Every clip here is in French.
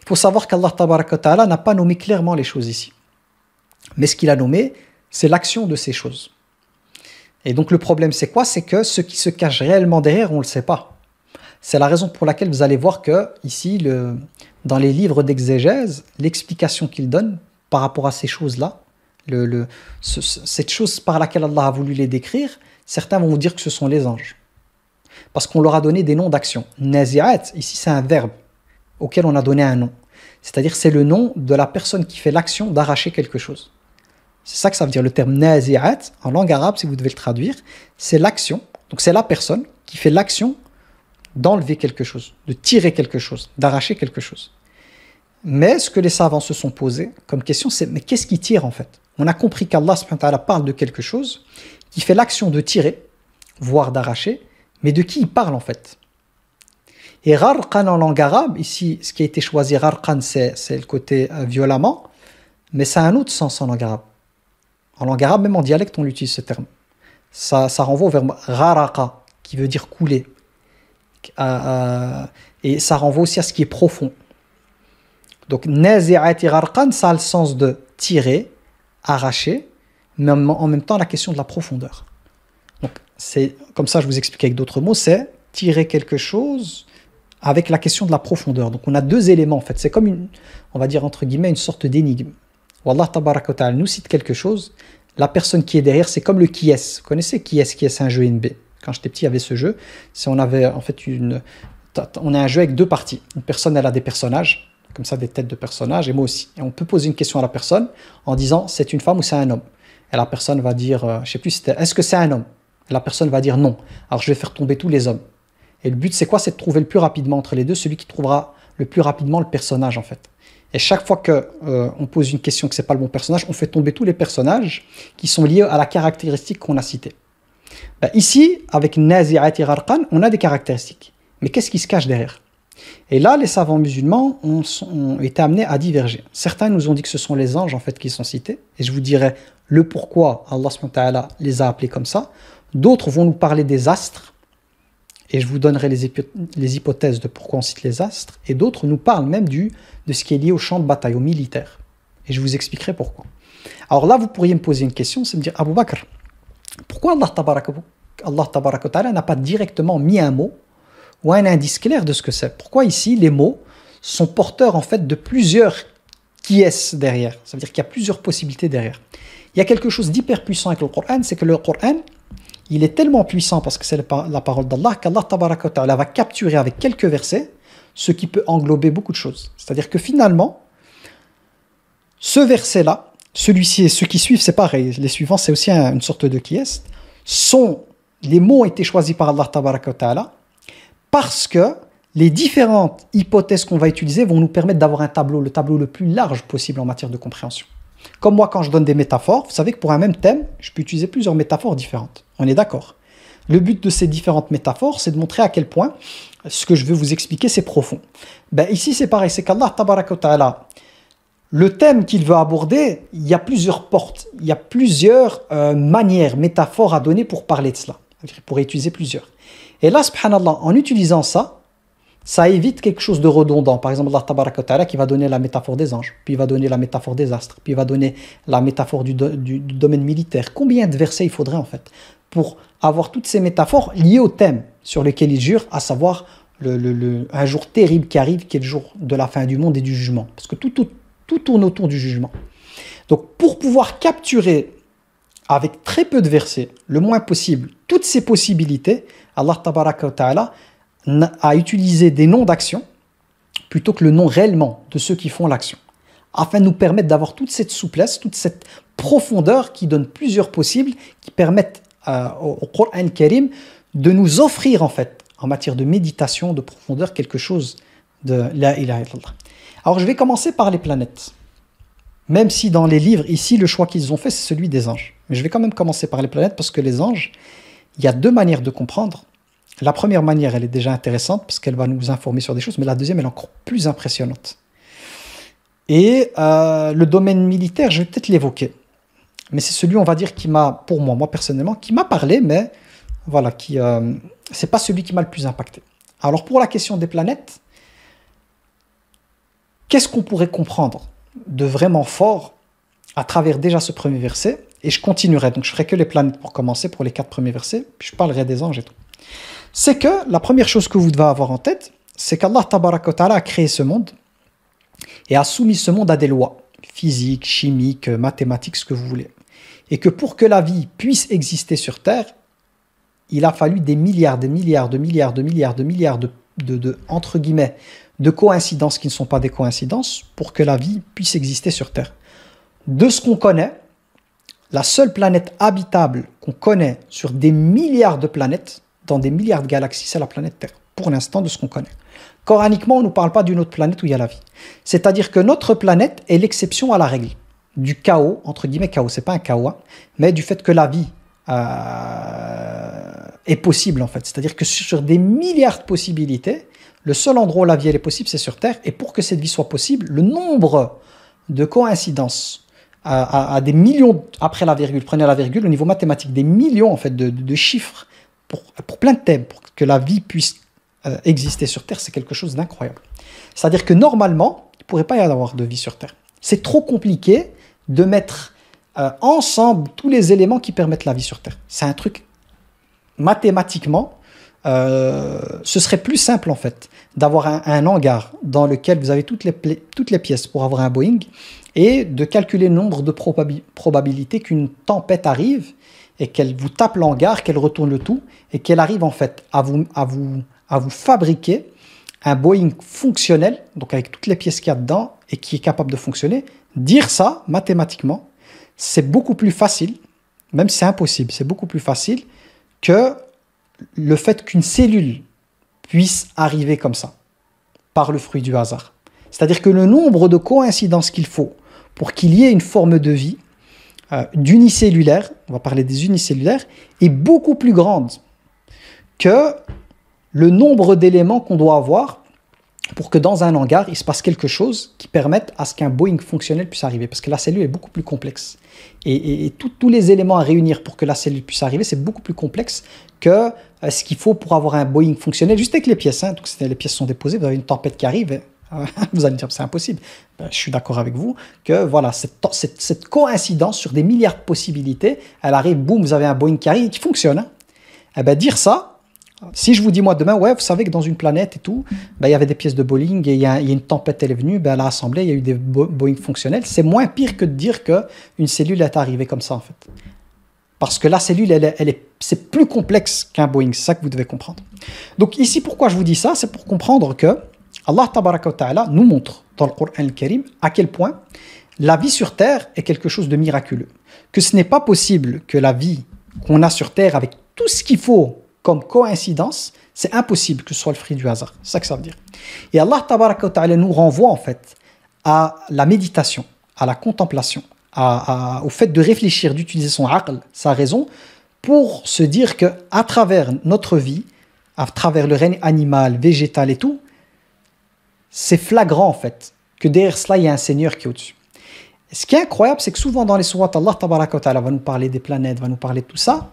Il faut savoir qu'Allah Tabaraka wa Ta'ala n'a pas nommé clairement les choses ici. Mais ce qu'il a nommé, c'est l'action de ces choses. Et donc le problème c'est quoi? C'est que ce qui se cache réellement derrière, on ne le sait pas. C'est la raison pour laquelle vous allez voir que ici, dans les livres d'exégèse, l'explication qu'il donne par rapport à ces choses-là, cette chose par laquelle Allah a voulu les décrire, certains vont vous dire que ce sont les anges. Parce qu'on leur a donné des noms d'action. Nazi'at, ici c'est un verbe auquel on a donné un nom. C'est-à-dire c'est le nom de la personne qui fait l'action d'arracher quelque chose. C'est ça que ça veut dire le terme nazi'at, en langue arabe, si vous devez le traduire, c'est l'action. Donc c'est la personne qui fait l'action d'enlever quelque chose, de tirer quelque chose, d'arracher quelque chose. Mais ce que les savants se sont posés comme question, c'est mais qu'est-ce qui tire en fait? On a compris qu'Allah subhanahu wa ta'ala parle de quelque chose qui fait l'action de tirer, voire d'arracher, mais de qui il parle en fait? Et gharqan en langue arabe, ici ce qui a été choisi, gharqan c'est le côté violemment, mais ça a un autre sens en langue arabe. En langue arabe, même en dialecte, on utilise ce terme. Ça renvoie au verbe gharaqa, qui veut dire couler. Et ça renvoie aussi à ce qui est profond. Donc, nazi'ati gharqan, ça a le sens de tirer, arracher, mais en même temps la question de la profondeur. Donc, c'est comme ça, je vous explique avec d'autres mots, c'est tirer quelque chose avec la question de la profondeur. Donc, on a deux éléments en fait. C'est comme on va dire entre guillemets, une sorte d'énigme. Wallah tabaraka wa ta'ala nous cite quelque chose, la personne qui est derrière, c'est comme le qui est. Vous connaissez qui est un jeu NB. Quand j'étais petit, il y avait ce jeu. Si on avait en fait on a un jeu avec deux parties. Une personne, elle a des personnages, comme ça des têtes de personnages, et moi aussi. Et on peut poser une question à la personne en disant c'est une femme ou c'est un homme. Et la personne va dire, je sais plus, est-ce que c'est un homme? Et la personne va dire non. Alors je vais faire tomber tous les hommes. Et le but c'est quoi? C'est de trouver le plus rapidement entre les deux, celui qui trouvera le plus rapidement le personnage en fait. Et chaque fois qu'on pose une question que ce n'est pas le bon personnage, on fait tomber tous les personnages qui sont liés à la caractéristique qu'on a citée. Ben ici, avec Nazi'ati Gharqan, on a des caractéristiques. Mais qu'est-ce qui se cache derrière? Et là, les savants musulmans ont été amenés à diverger. Certains nous ont dit que ce sont les anges en fait qui sont cités. Et je vous dirai le pourquoi Allah subhanahu wa ta'ala les a appelés comme ça. D'autres vont nous parler des astres. Et je vous donnerai les hypothèses de pourquoi on cite les astres. Et d'autres nous parlent même de ce qui est lié au champ de bataille, au militaire. Et je vous expliquerai pourquoi. Alors là, vous pourriez me poser une question, c'est me dire, Abu Bakr, pourquoi Allah tabaraka wa ta'ala n'a pas directement mis un mot ou un indice clair de ce que c'est? Pourquoi ici, les mots sont porteurs en fait de plusieurs qui est derrière? Ça veut dire qu'il y a plusieurs possibilités derrière. Il y a quelque chose d'hyper puissant avec le Coran, c'est que le Coran, il est tellement puissant parce que c'est la parole d'Allah qu'Allah tabaraka wa ta'ala va capturer avec quelques versets ce qui peut englober beaucoup de choses. C'est-à-dire que finalement, ce verset-là, celui-ci et ceux qui suivent, c'est pareil. Les suivants, c'est aussi une sorte de qui est. Les mots ont été choisis par Allah tabaraka wa ta'ala parce que les différentes hypothèses qu'on va utiliser vont nous permettre d'avoir un tableau, le tableau le plus large possible en matière de compréhension. Comme moi, quand je donne des métaphores, vous savez que pour un même thème, je peux utiliser plusieurs métaphores différentes. On est d'accord? Le but de ces différentes métaphores, c'est de montrer à quel point ce que je veux vous expliquer, c'est profond. Ben, ici, c'est pareil, c'est qu'Allah tabaraka wa ta'ala, le thème qu'il veut aborder, il y a plusieurs portes, il y a plusieurs manières, métaphores à donner pour parler de cela. Il pourrait utiliser plusieurs. Et là, subhanallah, en utilisant ça, ça évite quelque chose de redondant. Par exemple, Allah tabaraka wa ta'ala qui va donner la métaphore des anges, puis il va donner la métaphore des astres, puis il va donner la métaphore du domaine militaire. Combien de versets il faudrait en fait pour avoir toutes ces métaphores liées au thème sur lequel il jure, à savoir un jour terrible qui arrive, qui est le jour de la fin du monde et du jugement. Parce que tout tourne autour du jugement. Donc pour pouvoir capturer avec très peu de versets, le moins possible, toutes ces possibilités, Allah tabaraka wa ta'ala à utiliser des noms d'action plutôt que le nom réellement de ceux qui font l'action, afin de nous permettre d'avoir toute cette souplesse, toute cette profondeur qui donne plusieurs possibles, qui permettent au Coran Karim de nous offrir en fait, en matière de méditation, de profondeur, quelque chose de la ilaha illallah. Alors je vais commencer par les planètes. Même si dans les livres, ici, le choix qu'ils ont fait, c'est celui des anges. Mais je vais quand même commencer par les planètes parce que les anges, il y a deux manières de comprendre. La première manière, elle est déjà intéressante parce qu'elle va nous informer sur des choses, mais la deuxième, elle est encore plus impressionnante. Et le domaine militaire, je vais peut-être l'évoquer. Mais c'est celui, on va dire, qui m'a, pour moi personnellement, qui m'a parlé, mais voilà, c'est pas celui qui m'a le plus impacté. Alors pour la question des planètes, qu'est-ce qu'on pourrait comprendre de vraiment fort à travers déjà ce premier verset? Et je continuerai, donc je ferai que les planètes pour commencer, pour les 4 premiers versets, puis je parlerai des anges et tout. C'est que la première chose que vous devez avoir en tête, c'est qu'Allah Tabaraka wa Ta'ala a créé ce monde et a soumis ce monde à des lois physiques, chimiques, mathématiques, ce que vous voulez. Et que pour que la vie puisse exister sur Terre, il a fallu des milliards, entre guillemets, de coïncidences qui ne sont pas des coïncidences pour que la vie puisse exister sur Terre. De ce qu'on connaît, la seule planète habitable qu'on connaît sur des milliards de planètes, dans des milliards de galaxies, c'est la planète Terre, pour l'instant de ce qu'on connaît. Coraniquement, on ne nous parle pas d'une autre planète où il y a la vie. C'est-à-dire que notre planète est l'exception à la règle, du chaos, entre guillemets chaos, c'est pas un chaos, hein, mais du fait que la vie est possible en fait. C'est-à-dire que sur des milliards de possibilités, le seul endroit où la vie elle est possible, c'est sur Terre, et pour que cette vie soit possible, le nombre de coïncidences à des millions après la virgule, prenez la virgule, au niveau mathématique, des millions en fait de chiffres pour plein de thèmes, pour que la vie puisse exister sur Terre, c'est quelque chose d'incroyable. C'est-à-dire que normalement, il ne pourrait pas y avoir de vie sur Terre. C'est trop compliqué de mettre ensemble tous les éléments qui permettent la vie sur Terre. C'est un truc, mathématiquement, ce serait plus simple en fait, d'avoir un hangar dans lequel vous avez toutes les pièces pour avoir un Boeing, et de calculer le nombre de probabilités qu'une tempête arrive et qu'elle vous tape l'hangar, qu'elle retourne le tout et qu'elle arrive en fait à vous fabriquer un Boeing fonctionnel, donc avec toutes les pièces qu'il y a dedans et qui est capable de fonctionner. Dire ça mathématiquement, c'est beaucoup plus facile, même si c'est impossible, c'est beaucoup plus facile que le fait qu'une cellule puisse arriver comme ça, par le fruit du hasard. C'est-à-dire que le nombre de coïncidences qu'il faut pour qu'il y ait une forme de vie d'unicellulaire, on va parler des unicellulaires, est beaucoup plus grande que le nombre d'éléments qu'on doit avoir pour que dans un hangar, il se passe quelque chose qui permette à ce qu'un Boeing fonctionnel puisse arriver. Parce que la cellule est beaucoup plus complexe. Et tous les éléments à réunir pour que la cellule puisse arriver, c'est beaucoup plus complexe que ce qu'il faut pour avoir un Boeing fonctionnel, juste avec les pièces. Hein. Donc, les pièces sont déposées, vous avez une tempête qui arrive, vous allez me dire que c'est impossible. Je suis d'accord avec vous que voilà, cette coïncidence sur des milliards de possibilités, elle arrive, boum, vous avez un Boeing qui arrive, qui fonctionne. Hein. Eh ben, dire ça, si je vous dis moi demain, ouais, vous savez que dans une planète et tout, ben, il y avait des pièces de bowling et il y a une tempête, elle est venue, ben, elle a assemblé, il y a eu des Boeing fonctionnels, c'est moins pire que de dire qu'une cellule est arrivée comme ça en fait. Parce que la cellule, c'est plus complexe qu'un Boeing, c'est ça que vous devez comprendre. Donc ici, pourquoi je vous dis ça? C'est pour comprendre que Allah Tabaraka wa Ta'ala nous montre dans le Coran al-Karim à quel point la vie sur Terre est quelque chose de miraculeux. Que ce n'est pas possible que la vie qu'on a sur Terre, avec tout ce qu'il faut comme coïncidence, c'est impossible que ce soit le fruit du hasard. C'est ça que ça veut dire. Et Allah Tabaraka wa Ta'ala nous renvoie en fait à la méditation, à la contemplation, au fait de réfléchir, d'utiliser son aql, sa raison, pour se dire qu'à travers notre vie, à travers le règne animal, végétal et tout, c'est flagrant en fait que derrière cela il y a un Seigneur qui est au-dessus. Ce qui est incroyable, c'est que souvent dans les sourates, Allah Tabaraka wa Ta'ala va nous parler des planètes, va nous parler de tout ça,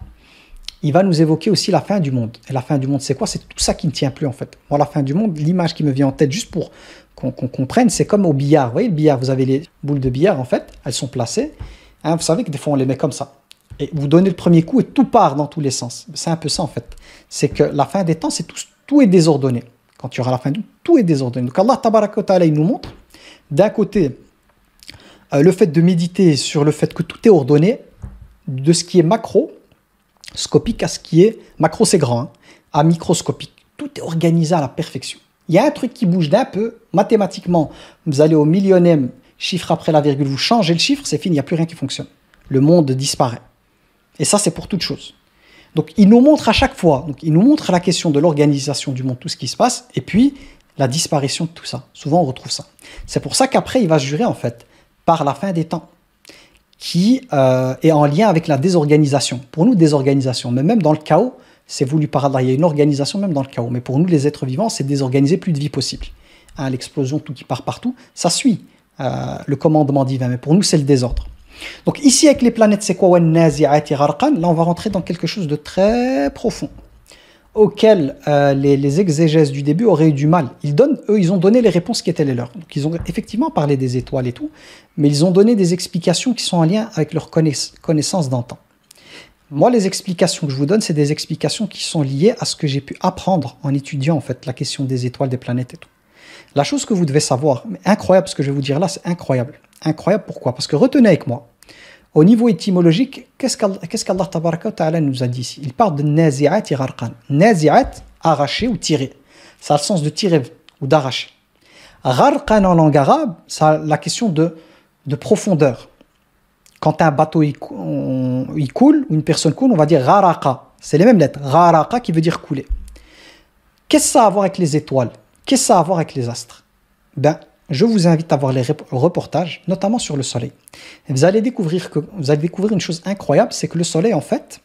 il va nous évoquer aussi la fin du monde. Et la fin du monde, c'est quoi? C'est tout ça qui ne tient plus en fait. Moi, la fin du monde, l'image qui me vient en tête, juste pour qu'on comprenne, c'est comme au billard. Vous voyez le billard, vous avez les boules de billard en fait, elles sont placées. Hein, vous savez que des fois on les met comme ça. Et vous donnez le premier coup et tout part dans tous les sens. C'est un peu ça en fait. C'est que la fin des temps, c'est tout est désordonné. Quand il y aura la fin du monde, tout est désordonné. Donc Allah Tabaraka wa Ta'ala, il nous montre, d'un côté, le fait de méditer sur le fait que tout est ordonné, de ce qui est macroscopique à ce qui est, macro c'est grand, hein, à microscopique. Tout est organisé à la perfection. Il y a un truc qui bouge d'un peu, mathématiquement, vous allez au millionième chiffre après la virgule, vous changez le chiffre, c'est fini, il n'y a plus rien qui fonctionne. Le monde disparaît. Et ça, c'est pour toute chose. Donc, il nous montre à chaque fois, donc, il nous montre la question de l'organisation du monde, tout ce qui se passe, et puis la disparition de tout ça. Souvent, on retrouve ça. C'est pour ça qu'après, il va se jurer, en fait, par la fin des temps, qui est en lien avec la désorganisation. Pour nous, désorganisation, mais même dans le chaos, c'est voulu par Allah. Il y a une organisation même dans le chaos. Mais pour nous, les êtres vivants, c'est désorganiser, plus de vie possible. Hein, l'explosion, tout qui part partout, ça suit le commandement divin. Mais pour nous, c'est le désordre. Donc ici, avec les planètes, c'est quoi? Là, on va rentrer dans quelque chose de très profond. auxquelles les exégèses du début auraient eu du mal. Ils ont donné les réponses qui étaient les leurs. Donc ils ont effectivement parlé des étoiles et tout, mais ils ont donné des explications qui sont en lien avec leur connaissance d'antan. Moi, les explications que je vous donne, c'est des explications qui sont liées à ce que j'ai pu apprendre en étudiant en fait la question des étoiles, des planètes et tout. La chose que vous devez savoir, mais incroyable ce que je vais vous dire là, c'est incroyable. Incroyable pourquoi? Parce que retenez avec moi, au niveau étymologique, qu'est-ce qu'Allah Tabaraka wa Ta'ala nous a dit ici? Il parle de nazi'at et gharqan. Nazi'at, arracher ou tirer. Ça a le sens de tirer ou d'arracher. Gharqan en langue arabe, ça a la question de profondeur. Quand un bateau il coule, ou une personne coule, on va dire gharaqa. C'est les mêmes lettres. Gharaqa qui veut dire couler. Qu'est-ce que ça a à voir avec les étoiles? Qu'est-ce que ça a à voir avec les astres? Ben, je vous invite à voir les reportages, notamment sur le Soleil. Et vous allez découvrir une chose incroyable, c'est que le Soleil, en fait,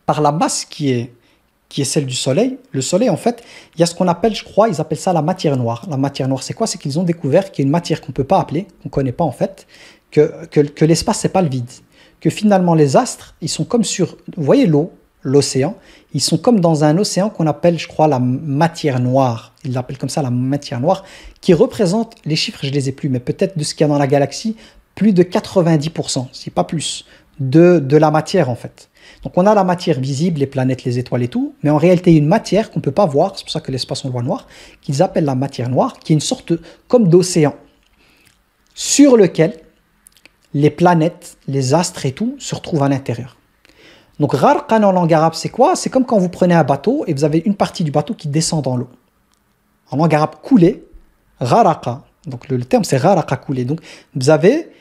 par la masse qui est celle du Soleil, le Soleil, en fait, il y a ce qu'on appelle, je crois, ils appellent ça la matière noire. La matière noire, c'est quoi? C'est qu'ils ont découvert qu'il y a une matière qu'on ne peut pas appeler, qu'on ne connaît pas, en fait, que l'espace, c'est pas le vide. Que finalement, les astres, ils sont comme sur, vous voyez l'eau, l'océan, ils sont comme dans un océan qu'on appelle, je crois, la matière noire. Ils l'appellent comme ça, la matière noire, qui représente, les chiffres, je les ai plus, mais peut-être de ce qu'il y a dans la galaxie, plus de 90%, si pas plus, de la matière, en fait. Donc, on a la matière visible, les planètes, les étoiles et tout, mais en réalité, il y a une matière qu'on ne peut pas voir, c'est pour ça que l'espace, on le voit noir, qu'ils appellent la matière noire, qui est une sorte comme d'océan, sur lequel les planètes, les astres et tout se retrouvent à l'intérieur. Donc, gharqan en langue arabe, c'est quoi? C'est comme quand vous prenez un bateau et vous avez une partie du bateau qui descend dans l'eau. En langue arabe, couler, gharaqa. Donc, le terme, c'est gharaqa, couler. Donc, vous avez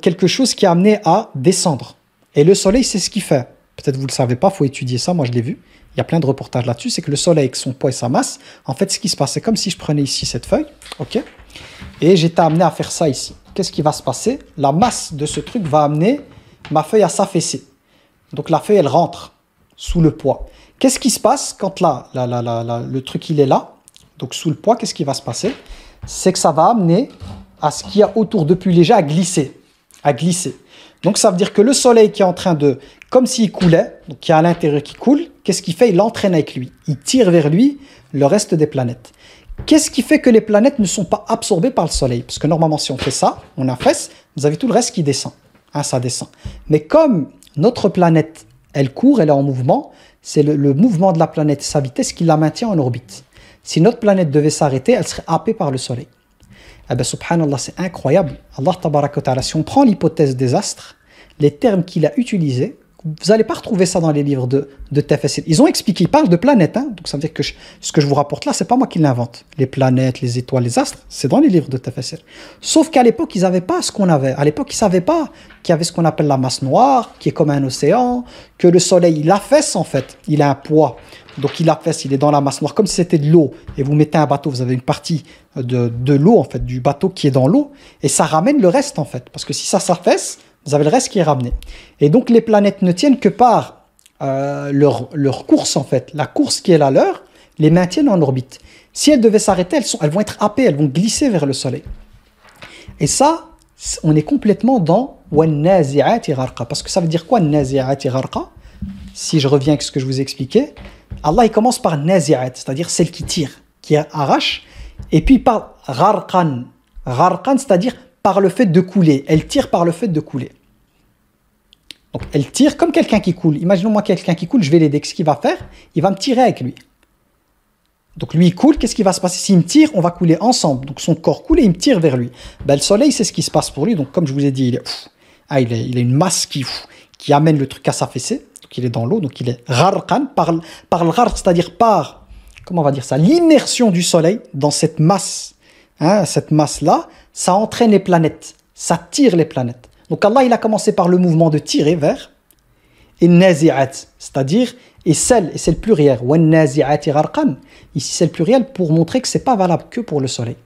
quelque chose qui est amené à descendre. Et le soleil, c'est ce qu'il fait. Peut-être vous ne le savez pas, il faut étudier ça, moi je l'ai vu. Il y a plein de reportages là-dessus. C'est que le soleil, avec son poids et sa masse, en fait, ce qui se passe, c'est comme si je prenais ici cette feuille, ok, et j'étais amené à faire ça ici. Qu'est-ce qui va se passer? La masse de ce truc va amener ma feuille à s'affaisser. Donc la feuille, elle rentre sous le poids. Qu'est-ce qui se passe quand le truc, il est là? Donc sous le poids, qu'est-ce qui va se passer? C'est que ça va amener à ce qu'il y a autour de plus léger à glisser. À glisser. Donc ça veut dire que le soleil qui est en train de, comme s'il coulait, donc qui est à l'intérieur qui coule, qu'est-ce qu'il fait? Il l'entraîne avec lui. Il tire vers lui le reste des planètes. Qu'est-ce qui fait que les planètes ne sont pas absorbées par le soleil? Parce que normalement, si on fait ça, on affaisse, vous avez tout le reste qui descend. Hein, ça descend. Mais comme notre planète, elle court, elle est en mouvement, c'est le mouvement de la planète, sa vitesse qui la maintient en orbite. Si notre planète devait s'arrêter, elle serait happée par le soleil. Eh bien, subhanallah, c'est incroyable. Allah tabaraka wa ta'ala, si on prend l'hypothèse des astres, les termes qu'il a utilisés, vous n'allez pas retrouver ça dans les livres de Tafsir. Ils ont expliqué, ils parlent de planètes, hein, donc ça veut dire que ce que je vous rapporte là, c'est pas moi qui l'invente. Les planètes, les étoiles, les astres, c'est dans les livres de Tafsir. Sauf qu'à l'époque, ils n'avaient pas ce qu'on avait. À l'époque, ils ne savaient pas qu'il y avait ce qu'on appelle la masse noire, qui est comme un océan, que le soleil, il affaisse en fait, il a un poids. Donc il affaisse, il est dans la masse noire, comme si c'était de l'eau. Et vous mettez un bateau, vous avez une partie de l'eau, en fait, du bateau qui est dans l'eau, et ça ramène le reste, en fait. Parce que si ça s'affaisse, vous avez le reste qui est ramené. Et donc, les planètes ne tiennent que par leur course, en fait. La course qui est la leur, les maintiennent en orbite. Si elles devaient s'arrêter, elles vont être happées, elles vont glisser vers le soleil. Et ça, on est complètement dans « وَالنَّازِعَاتِ غَرْقًا ». Parce que ça veut dire quoi « النَّازِعَاتِ غَرْقًا » Si je reviens avec ce que je vous ai expliqué, Allah, il commence par « nazi'at », c'est-à-dire celle qui tire, qui arrache. Et puis, il parle « gharqan ». Gharqan, c'est-à-dire par le fait de couler. Elle tire par le fait de couler. Donc, elle tire comme quelqu'un qui coule. Imaginons-moi quelqu'un qui coule, je vais l'aider. Qu'est-ce qu'il va faire? Il va me tirer avec lui. Donc, lui, il coule. Qu'est-ce qui va se passer? S'il me tire, on va couler ensemble. Donc, son corps coule et il me tire vers lui. Ben, le soleil, c'est ce qui se passe pour lui. Donc, comme je vous ai dit, il a une masse qui amène le truc à s'affaisser. Donc, il est dans l'eau. Donc, il est gharqan. Par le gharq, c'est-à-dire par, comment on va dire ça? L'immersion du soleil dans cette masse. Hein, cette masse-là, ça entraîne les planètes, ça tire les planètes. Donc Allah, il a commencé par le mouvement de tirer vers et nazi'at, c'est-à-dire et c'est le pluriel. Ici, c'est le pluriel pour montrer que c'est pas valable que pour le soleil.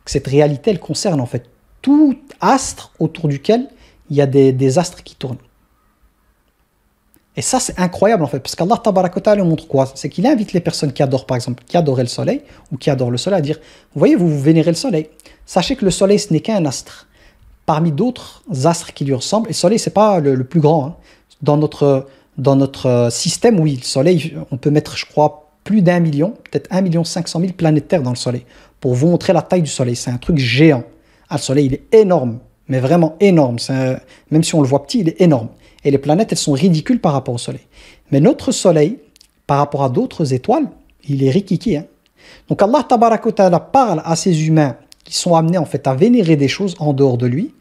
Que cette réalité, elle concerne en fait tout astre autour duquel il y a des astres qui tournent. Et ça, c'est incroyable en fait, parce qu'Allah tabaraka ta'ala montre quoi? C'est qu'il invite les personnes qui adorent, par exemple, qui adoraient le soleil, ou qui adorent le soleil, à dire, vous voyez, vous vénérez le soleil. Sachez que le soleil, ce n'est qu'un astre, parmi d'autres astres qui lui ressemblent. Et le soleil, c'est pas le plus grand. Hein. Dans notre système, oui, le soleil, on peut mettre, je crois, plus d'1 million, peut-être 1,5 million planètes Terre dans le Soleil, pour vous montrer la taille du Soleil. C'est un truc géant. Ah, le Soleil, il est énorme, mais vraiment énorme. Même si on le voit petit, il est énorme. Et les planètes, elles sont ridicules par rapport au Soleil. Mais notre Soleil, par rapport à d'autres étoiles, il est rikiki. Hein. Donc Allah Tabaraka wa Ta'ala parle à ces humains qui sont amenés en fait à vénérer des choses en dehors de lui,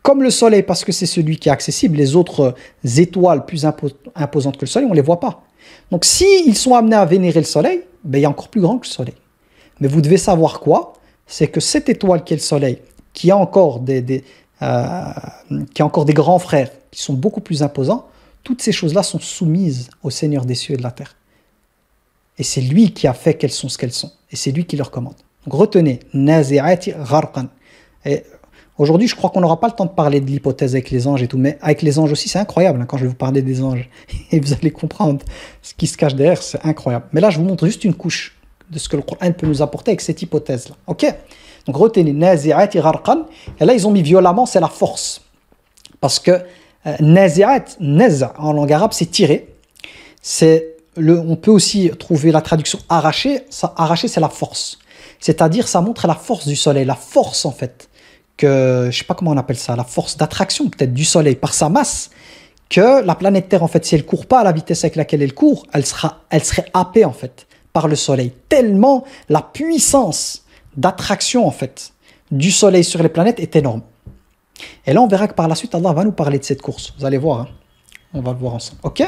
comme le Soleil parce que c'est celui qui est accessible. Les autres étoiles plus imposantes que le Soleil, on ne les voit pas. Donc s'ils sont amenés à vénérer le Soleil, ben, il est encore plus grand que le Soleil. Mais vous devez savoir quoi? C'est que cette étoile qui est le Soleil, qui a encore des grands frères qui sont beaucoup plus imposants, toutes ces choses-là sont soumises au Seigneur des cieux et de la terre. Et c'est lui qui a fait qu'elles sont ce qu'elles sont. Et c'est lui qui leur commande. Donc retenez, nazi'ati gharqan. Et aujourd'hui, je crois qu'on n'aura pas le temps de parler de l'hypothèse avec les anges et tout, mais avec les anges aussi, c'est incroyable hein, quand je vais vous parler des anges. Et vous allez comprendre ce qui se cache derrière, c'est incroyable. Mais là, je vous montre juste une couche de ce que le Coran peut nous apporter avec cette hypothèse-là. Ok? Donc retenez, nazi'ati gharqan. Et là, ils ont mis violemment, c'est la force. Parce que nazi'at, naz' en langue arabe, c'est tirer. On peut aussi trouver la traduction arracher. Ça, arracher, c'est la force. C'est-à-dire, ça montre la force du soleil, la force en fait, je ne sais pas comment on appelle ça, la force d'attraction peut-être du soleil par sa masse, que la planète Terre en fait, si elle ne court pas à la vitesse avec laquelle elle court, elle serait happée en fait par le soleil. Tellement la puissance d'attraction en fait du soleil sur les planètes est énorme. Et là, on verra que par la suite, Allah va nous parler de cette course. Vous allez voir, hein. On va le voir ensemble. Ok?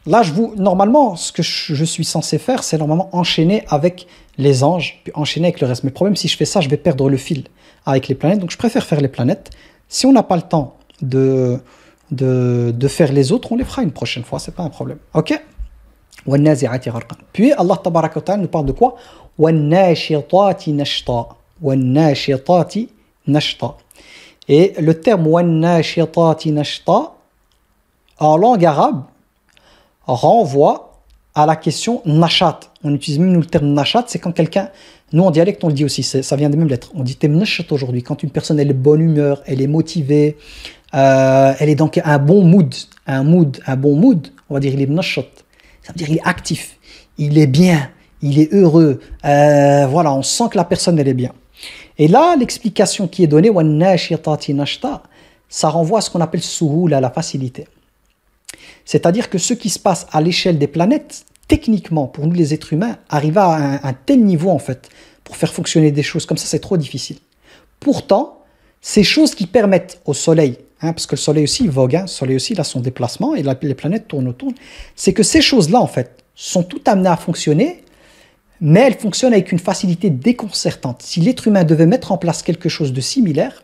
Là, normalement, ce que je suis censé faire, c'est normalement enchaîner avec les anges, puis enchaîner avec le reste. Mais le problème, si je fais ça, je vais perdre le fil avec les planètes. Donc, je préfère faire les planètes. Si on n'a pas le temps de faire les autres, on les fera une prochaine fois. C'est pas un problème. Ok? Puis, Allah Tabaraka wa Ta'ala nous parle de quoi? Et le terme en langue arabe renvoie à la question nashat. On utilise même nous le terme nashat, c'est quand quelqu'un, nous en dialecte on le dit aussi, ça vient des mêmes lettres. On dit t'es nashat aujourd'hui, quand une personne elle est de bonne humeur, elle est motivée, elle est dans un bon mood, un bon mood, on va dire il est nashat. Ça veut dire il est actif, il est bien, il est heureux, voilà, on sent que la personne elle est bien. Et là, l'explication qui est donnée, ça renvoie à ce qu'on appelle suhul, à la facilité. C'est-à-dire que ce qui se passe à l'échelle des planètes, techniquement, pour nous les êtres humains, arriver à un tel niveau, en fait, pour faire fonctionner des choses comme ça, c'est trop difficile. Pourtant, ces choses qui permettent au Soleil, hein, parce que le Soleil aussi il vogue, hein, le Soleil aussi il a son déplacement, et les planètes tournent autour, c'est que ces choses-là, en fait, sont toutes amenées à fonctionner, mais elles fonctionnent avec une facilité déconcertante. Si l'être humain devait mettre en place quelque chose de similaire,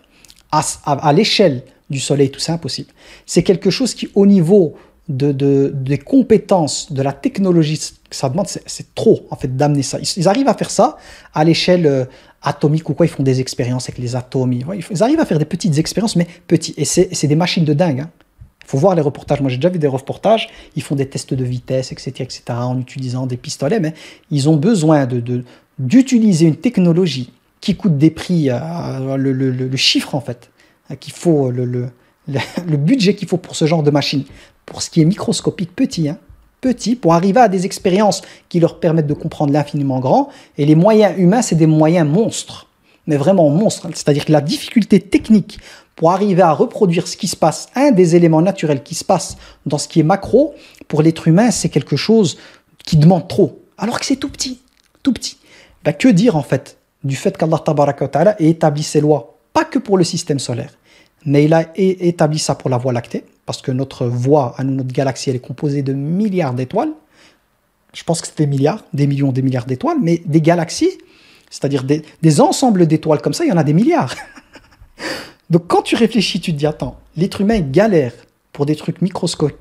à l'échelle du Soleil, tout c'est impossible. C'est quelque chose qui, au niveau des compétences, de la technologie que ça demande, c'est trop en fait d'amener ça. Ils arrivent à faire ça à l'échelle atomique ou quoi, ils font des expériences avec les atomes, ils arrivent à faire des petites expériences, mais petits. Et c'est des machines de dingue. Hein. Il faut voir les reportages. Moi, j'ai déjà vu des reportages. Ils font des tests de vitesse, etc., en utilisant des pistolets. Mais ils ont besoin d'utiliser une technologie qui coûte des prix, le chiffre, en fait, qu'il faut, le budget qu'il faut pour ce genre de machine. Pour ce qui est microscopique, petit, pour arriver à des expériences qui leur permettent de comprendre l'infiniment grand. Et les moyens humains, c'est des moyens monstres. Mais vraiment monstres. C'est-à-dire que la difficulté technique pour arriver à reproduire ce qui se passe, un des éléments naturels qui se passe dans ce qui est macro, pour l'être humain, c'est quelque chose qui demande trop. Alors que c'est tout petit, tout petit. Ben, que dire en fait du fait qu'Allah Tabaraka wa Ta'ala ait établi ses lois, pas que pour le système solaire, mais il a établi ça pour la Voie lactée, parce que notre Voie, notre galaxie, elle est composée de milliards d'étoiles. Je pense que c'est des milliards, des milliards d'étoiles, mais des galaxies, c'est-à-dire des ensembles d'étoiles comme ça, il y en a des milliards. Donc quand tu réfléchis, tu te dis, attends, l'être humain galère pour des trucs microscopiques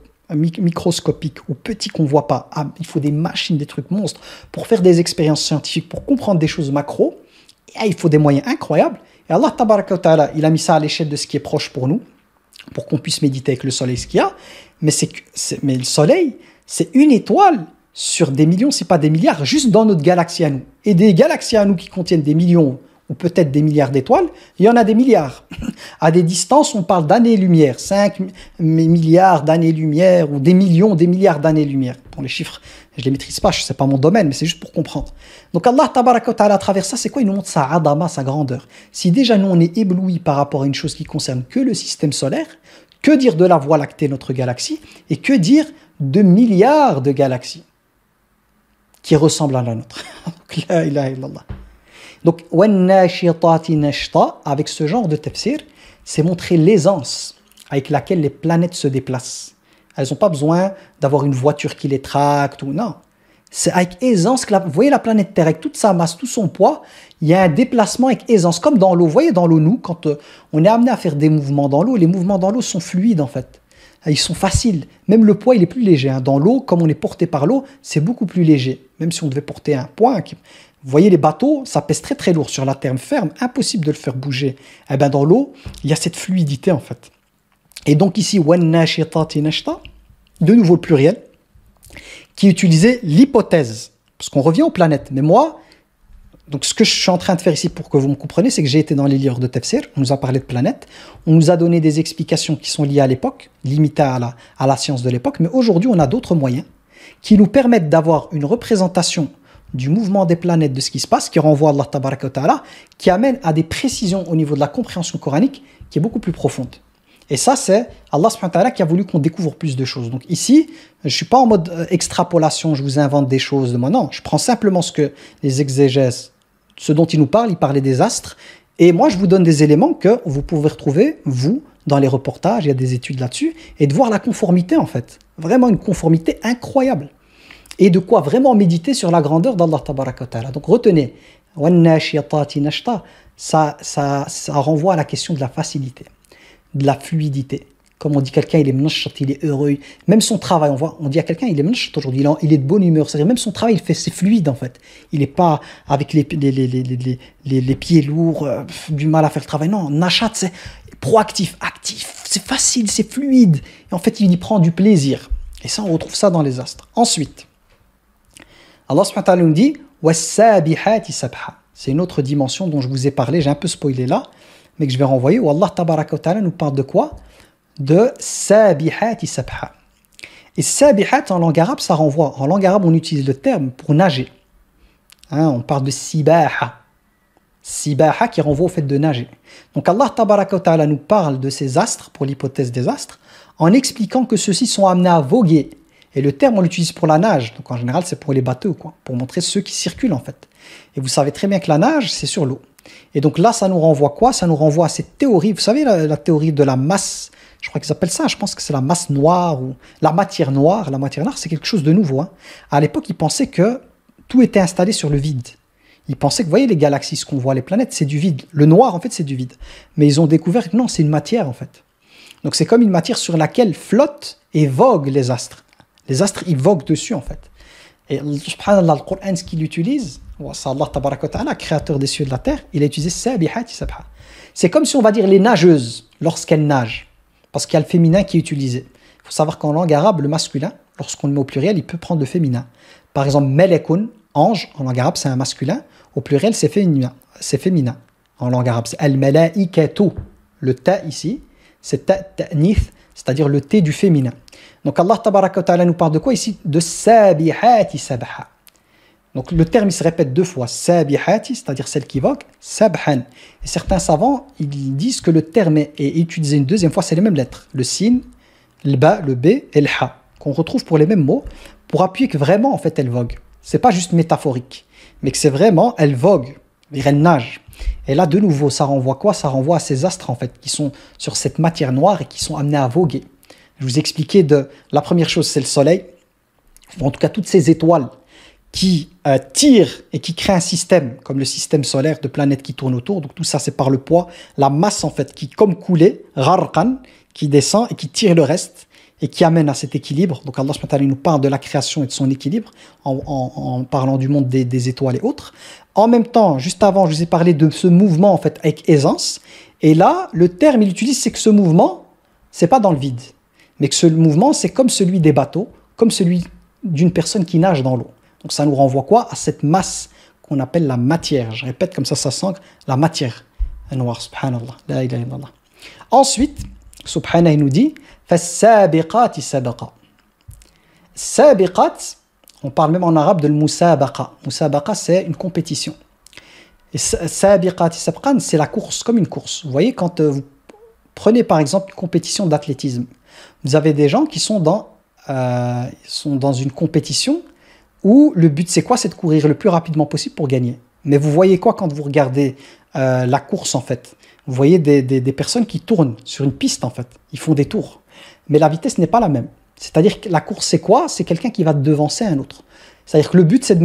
ou petits qu'on ne voit pas. Ah, il faut des machines, des trucs monstres pour faire des expériences scientifiques, pour comprendre des choses macro. Et il faut des moyens incroyables. Et Allah Tabaraka wa Ta'ala, il a mis ça à l'échelle de ce qui est proche pour nous, pour qu'on puisse méditer avec le soleil ce qu'il y a. Mais le soleil, c'est une étoile sur des millions, c'est pas des milliards, juste dans notre galaxie à nous. Et des galaxies à nous qui contiennent des millions ou peut-être des milliards d'étoiles, il y en a des milliards. À des distances, on parle d'années-lumière, 5 milliards d'années-lumière, ou des millions, des milliards d'années-lumière. Bon, les chiffres, je ne les maîtrise pas, ce n'est pas mon domaine, mais c'est juste pour comprendre. Donc Allah, tabaraka wa ta'ala, à travers ça, c'est quoi? Il nous montre sa adama, sa grandeur. Si déjà nous, on est ébloui par rapport à une chose qui concerne que le système solaire, que dire de la Voie lactée, notre galaxie, et que dire de milliards de galaxies qui ressemblent à la nôtre. Donc, la ilaha illallah. Donc, avec ce genre de tafsir, c'est montrer l'aisance avec laquelle les planètes se déplacent. Elles n'ont pas besoin d'avoir une voiture qui les tracte ou non. C'est avec aisance que vous voyez la planète Terre avec toute sa masse, tout son poids, il y a un déplacement avec aisance, comme dans l'eau. Vous voyez dans l'eau, nous, quand on est amené à faire des mouvements dans l'eau, les mouvements dans l'eau sont fluides en fait. Ils sont faciles. Même le poids, il est plus léger. Hein. Dans l'eau, comme on est porté par l'eau, c'est beaucoup plus léger. Même si on devait porter un poids. Vous voyez les bateaux, ça pèse très très lourd sur la terre ferme, impossible de le faire bouger. Eh bien dans l'eau, il y a cette fluidité en fait. Et donc ici, de nouveau le pluriel, qui utilisait l'hypothèse. Parce qu'on revient aux planètes. Mais moi, donc ce que je suis en train de faire ici pour que vous me compreniez, c'est que j'ai été dans les livres de Tafsir, on nous a parlé de planètes, on nous a donné des explications qui sont liées à l'époque, limitées à la science de l'époque, mais aujourd'hui on a d'autres moyens qui nous permettent d'avoir une représentation du mouvement des planètes, de ce qui se passe, qui renvoie à Allah tabaraka wa ta'ala, qui amène à des précisions au niveau de la compréhension coranique qui est beaucoup plus profonde. Et ça, c'est Allah subhanahu wa ta'ala qui a voulu qu'on découvre plus de choses. Donc ici, je ne suis pas en mode extrapolation, je vous invente des choses de moi. Non, je prends simplement ce que les exégèses, ce dont ils nous parlent, ils parlaient des astres. Et moi, je vous donne des éléments que vous pouvez retrouver, vous, dans les reportages, il y a des études là-dessus, et de voir la conformité en fait. Vraiment une conformité incroyable. Et de quoi vraiment méditer sur la grandeur d'Allah tabaraka wa ta'ala. Donc retenez, ça renvoie à la question de la facilité, de la fluidité. Comme on dit quelqu'un, il est mnashat, il est heureux. Même son travail, on dit à quelqu'un, il est mnashat aujourd'hui, il est de bonne humeur. C'est-à-dire même son travail, c'est fluide en fait. Il n'est pas avec les pieds lourds, du mal à faire le travail. Non, nashat, c'est proactif, actif, c'est facile, c'est fluide. Et en fait, il y prend du plaisir. Et ça, on retrouve ça dans les astres. Ensuite, Allah subhanahu wa ta'ala nous dit وَالسَّابِحَاتِ سَبْحًا. C'est une autre dimension dont je vous ai parlé, j'ai un peu spoilé là, mais que je vais renvoyer, où Allah tabaraka wa ta'ala nous parle de quoi? De sabihati sabha. Et sabihat en langue arabe, ça renvoie. En langue arabe, on utilise le terme pour nager. Hein, on parle de sibaha. Sibaha qui renvoie au fait de nager. Donc Allah tabaraka wa ta'ala nous parle de ces astres, pour l'hypothèse des astres, en expliquant que ceux-ci sont amenés à voguer. Et le terme, on l'utilise pour la nage. Donc en général, c'est pour les bateaux, quoi, pour montrer ceux qui circulent en fait. Et vous savez très bien que la nage, c'est sur l'eau. Et donc là, ça nous renvoie quoi? Ça nous renvoie à cette théorie. Vous savez, la théorie de la masse, je crois qu'ils appellent ça, je pense que c'est la masse noire ou la matière noire. La matière noire, c'est quelque chose de nouveau. Hein. À l'époque, ils pensaient que tout était installé sur le vide. Ils pensaient que, vous voyez, les galaxies, ce qu'on voit, les planètes, c'est du vide. Le noir, en fait, c'est du vide. Mais ils ont découvert que non, c'est une matière, en fait. Donc c'est comme une matière sur laquelle flottent et voguent les astres. Les astres, ils voguent dessus, en fait. Et subhanallah, le Coran, ce qu'il utilise, c'est Allah tabaraka wa ta'ala, créateur des cieux et de la terre, il a utilisé sabihati sabha. C'est comme si on va dire les nageuses, lorsqu'elles nagent. Parce qu'il y a le féminin qui est utilisé. Il faut savoir qu'en langue arabe, le masculin, lorsqu'on le met au pluriel, il peut prendre le féminin. Par exemple, melekun, ange, en langue arabe, c'est un masculin. Au pluriel, c'est féminin. C'est féminin. En langue arabe, c'est al-malaikatu. Le ta ici, c'est ta'nith, c'est-à-dire le t du féminin. Donc Allah tabaraka wa ta'ala nous parle de quoi ici? De sabihati sabha. Donc le terme il se répète deux fois, sabihati, c'est-à-dire celle qui vogue, sabhan. Et certains savants, ils disent que le terme est utilisé une deuxième fois, c'est les mêmes lettres, le sin, le ba, le b et le ha, qu'on retrouve pour les mêmes mots, pour appuyer que vraiment en fait elle vogue. C'est pas juste métaphorique, mais que c'est vraiment elle vogue, elle nage. Et là de nouveau, ça renvoie quoi? Ça renvoie à ces astres en fait, qui sont sur cette matière noire et qui sont amenés à voguer. Je vous ai expliqué la première chose, c'est le soleil, ou en tout cas toutes ces étoiles qui tirent et qui créent un système, comme le système solaire de planètes qui tournent autour. Donc tout ça, c'est par le poids, la masse en fait, qui comme coulée, gharqan, qui descend et qui tire le reste et qui amène à cet équilibre. Donc Allah subhanahu wa ta'ala nous parle de la création et de son équilibre en parlant du monde des étoiles et autres. En même temps, juste avant, je vous ai parlé de ce mouvement en fait avec aisance. Et là, le terme il utilise, c'est que ce mouvement, c'est pas dans le vide, mais que ce mouvement, c'est comme celui des bateaux, comme celui d'une personne qui nage dans l'eau. Donc ça nous renvoie quoi? À cette masse qu'on appelle la matière. Je répète comme ça s'ancre, la matière. Noir, subhanallah. La ilaha illallah. Ensuite, subhanallah, il nous dit فَالسَّابِقَاتِ سَبَقًا. Sabiqat, on parle même en arabe de l'musabaqa. Musabaqa, c'est une compétition. Et sabiqat sabqan, c'est la course, comme une course. Vous voyez, quand vous prenez par exemple une compétition d'athlétisme, vous avez des gens qui sont dans une compétition où le but c'est quoi? C'est de courir le plus rapidement possible pour gagner. Mais vous voyez quoi quand vous regardez la course en fait? Vous voyez des personnes qui tournent sur une piste en fait. Ils font des tours. Mais la vitesse n'est pas la même. C'est-à-dire que la course, c'est quoi? C'est quelqu'un qui va devancer un autre. C'est-à-dire que le but, c'est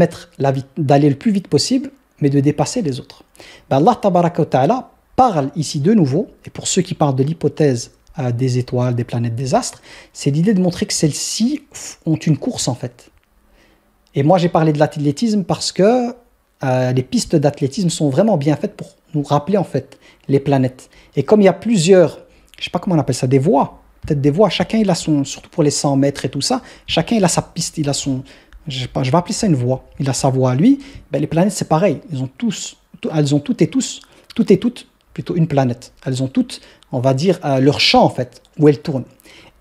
d'aller le plus vite possible, mais de dépasser les autres. Ben Allah tabaraka wa ta'ala parle ici de nouveau, et pour ceux qui parlent de l'hypothèse des étoiles, des planètes, des astres, c'est l'idée de montrer que celles-ci ont une course en fait. Et moi, j'ai parlé de l'athlétisme parce que les pistes d'athlétisme sont vraiment bien faites pour nous rappeler en fait les planètes. Et comme il y a plusieurs, je ne sais pas comment on appelle ça, des voies, peut-être des voies, chacun il a son, surtout pour les 100 mètres et tout ça, chacun il a sa piste, il a son, je vais appeler ça une voie, il a sa voie à lui. Ben, les planètes c'est pareil, elles ont toutes et toutes, plutôt une planète, elles ont toutes, on va dire, leur champ en fait, où elles tournent.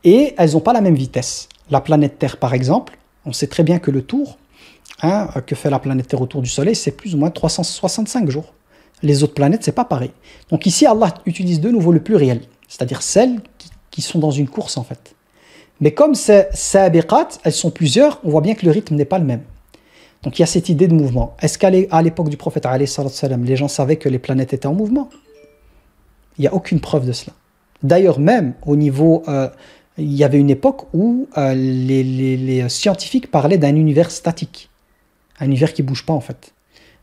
Et elles n'ont pas la même vitesse. La planète Terre par exemple, on sait très bien que le tour que fait la planète Terre autour du Soleil, c'est plus ou moins 365 jours. Les autres planètes, c'est pas pareil. Donc ici, Allah utilise de nouveau le pluriel, c'est-à-dire celles qui sont dans une course en fait. Mais comme c'est sabiqat, elles sont plusieurs, on voit bien que le rythme n'est pas le même. Donc il y a cette idée de mouvement. Est-ce qu'à l'époque du prophète, les gens savaient que les planètes étaient en mouvement? Il n'y a aucune preuve de cela. D'ailleurs, même au niveau... il y avait une époque où les scientifiques parlaient d'un univers statique. Un univers qui ne bouge pas en fait.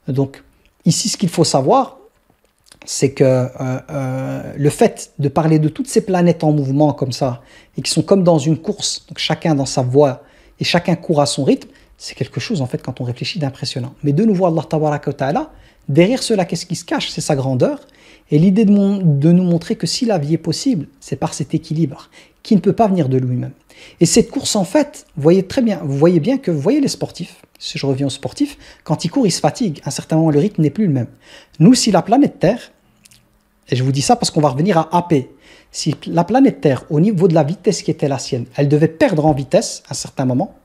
Donc ici, ce qu'il faut savoir, c'est que le fait de parler de toutes ces planètes en mouvement comme ça, et qui sont comme dans une course, donc chacun dans sa voie, et chacun court à son rythme, c'est quelque chose en fait, quand on réfléchit, d'impressionnant. Mais de nouveau, Allah tabaraka wa ta'ala, derrière cela, qu'est-ce qui se cache? C'est sa grandeur, et l'idée de nous montrer que si la vie est possible, c'est par cet équilibre, qui ne peut pas venir de lui-même. Et cette course, en fait, vous voyez bien que, vous voyez les sportifs, si je reviens aux sportifs, quand ils courent, ils se fatiguent. À un certain moment, le rythme n'est plus le même. Nous, si la planète Terre, et je vous dis ça parce qu'on va revenir à AP, si la planète Terre, au niveau de la vitesse qui était la sienne, elle devait perdre en vitesse à un certain moment,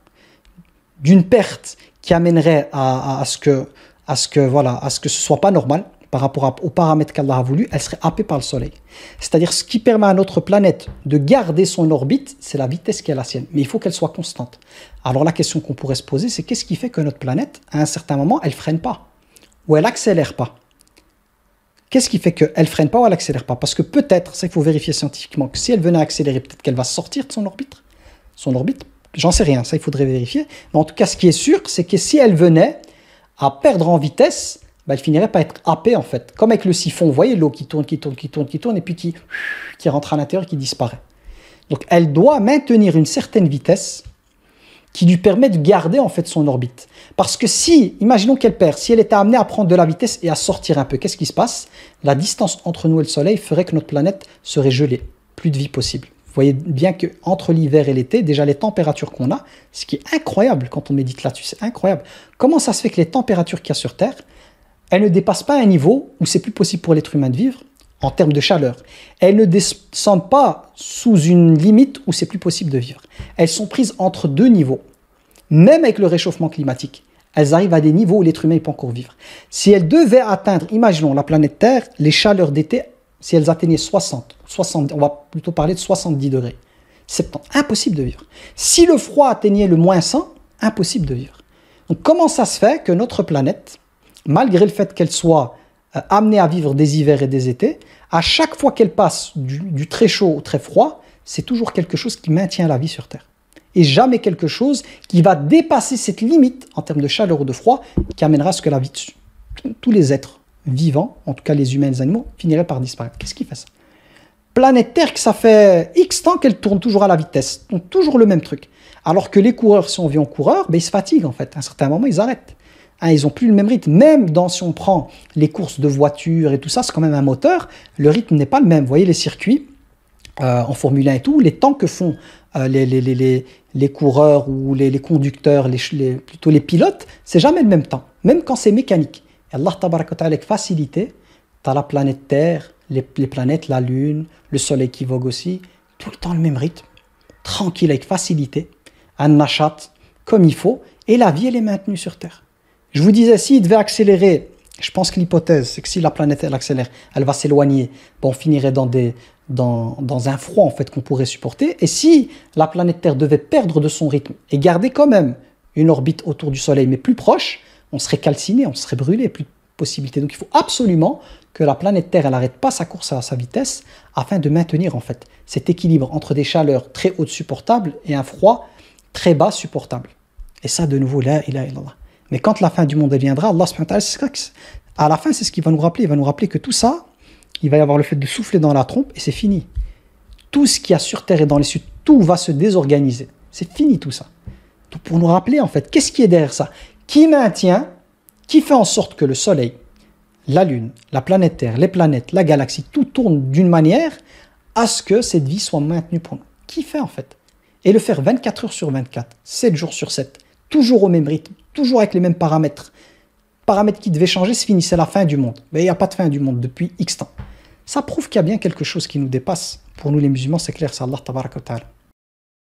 d'une perte qui amènerait à ce que ce soit pas normal, par rapport aux paramètres qu'Allah a voulu, elle serait happée par le Soleil. C'est-à-dire, ce qui permet à notre planète de garder son orbite, c'est la vitesse qui est la sienne. Mais il faut qu'elle soit constante. Alors la question qu'on pourrait se poser, c'est qu'est-ce qui fait que notre planète, à un certain moment, elle ne freine pas? Ou elle n'accélère pas? Qu'est-ce qui fait qu'elle ne freine pas ou elle n'accélère pas? Parce que peut-être, ça il faut vérifier scientifiquement, que si elle venait à accélérer, peut-être qu'elle va sortir de son orbite. Son orbite, j'en sais rien, ça il faudrait vérifier. Mais en tout cas, ce qui est sûr, c'est que si elle venait à perdre en vitesse, elle finirait par être happée en fait. Comme avec le siphon, vous voyez l'eau qui tourne, et puis qui rentre à l'intérieur, qui disparaît. Donc elle doit maintenir une certaine vitesse qui lui permet de garder en fait son orbite. Parce que si, imaginons qu'elle perd, si elle était amenée à prendre de la vitesse et à sortir un peu, qu'est-ce qui se passe? La distance entre nous et le Soleil ferait que notre planète serait gelée. Plus de vie possible. Vous voyez bien qu'entre l'hiver et l'été, déjà les températures qu'on a, ce qui est incroyable quand on médite là-dessus, c'est incroyable. Comment ça se fait que les températures qu'il y a sur Terre, elles ne dépassent pas un niveau où c'est plus possible pour l'être humain de vivre en termes de chaleur. Elles ne descendent pas sous une limite où c'est plus possible de vivre. Elles sont prises entre deux niveaux. Même avec le réchauffement climatique, elles arrivent à des niveaux où l'être humain ne peut encore vivre. Si elles devaient atteindre, imaginons la planète Terre, les chaleurs d'été, si elles atteignaient 60, on va plutôt parler de 70 degrés, 70, impossible de vivre. Si le froid atteignait le moins 100, impossible de vivre. Donc comment ça se fait que notre planète, malgré le fait qu'elle soit amenée à vivre des hivers et des étés, à chaque fois qu'elle passe du très chaud au très froid, c'est toujours quelque chose qui maintient la vie sur Terre. Et jamais quelque chose qui va dépasser cette limite en termes de chaleur ou de froid qui amènera à ce que la vie, tous les êtres vivants, en tout cas les humains et les animaux, finiraient par disparaître. Qu'est-ce qui fait ça? Planète Terre, que ça fait X temps qu'elle tourne toujours à la vitesse, donc toujours le même truc. Alors que les coureurs, si on vient en coureur, ils se fatiguent en fait. À un certain moment, ils arrêtent. Ils n'ont plus le même rythme. Même si on prend les courses de voitures et tout ça, c'est quand même un moteur. Le rythme n'est pas le même. Vous voyez les circuits en Formule 1 et tout, les temps que font les coureurs ou les conducteurs, plutôt les pilotes, c'est jamais le même temps. Même quand c'est mécanique. Et Allah tabaraka wa ta'ala avec facilité, tu as la planète Terre, les planètes, la Lune, le Soleil qui vogue aussi, tout le temps le même rythme, tranquille, avec facilité, un nachat, comme il faut, et la vie elle est maintenue sur Terre. Je vous disais, s'il devait accélérer, je pense que l'hypothèse, c'est que si la planète elle accélère, elle va s'éloigner, on finirait dans un froid en fait qu'on pourrait supporter. Et si la planète Terre devait perdre de son rythme et garder quand même une orbite autour du Soleil, mais plus proche, on serait calciné, on serait brûlé, plus de possibilités. Donc il faut absolument que la planète Terre elle n'arrête pas sa course à sa vitesse afin de maintenir en fait cet équilibre entre des chaleurs très hautes supportables et un froid très bas supportable. Et ça de nouveau, la ilaha illallah. Mais quand la fin du monde viendra, Allah subhanahu wa ta'ala, à la fin c'est ce qu'il va nous rappeler. Il va nous rappeler que tout ça, il va y avoir le fait de souffler dans la trompe et c'est fini. Tout ce qu'il y a sur Terre et dans les cieux, tout va se désorganiser. C'est fini tout ça. Tout pour nous rappeler en fait, qu'est-ce qui est derrière ça? Qui maintient, qui fait en sorte que le Soleil, la Lune, la planète Terre, les planètes, la galaxie, tout tourne d'une manière à ce que cette vie soit maintenue pour nous. Qui fait en fait? Et le faire 24 heures sur 24, 7 jours sur 7, toujours au même rythme, toujours avec les mêmes paramètres. Paramètres qui devaient changer, c'est fini, c'est la fin du monde. Mais il n'y a pas de fin du monde depuis X temps. Ça prouve qu'il y a bien quelque chose qui nous dépasse. Pour nous les musulmans, c'est clair, c'est Allah tabaraka wa ta'ala.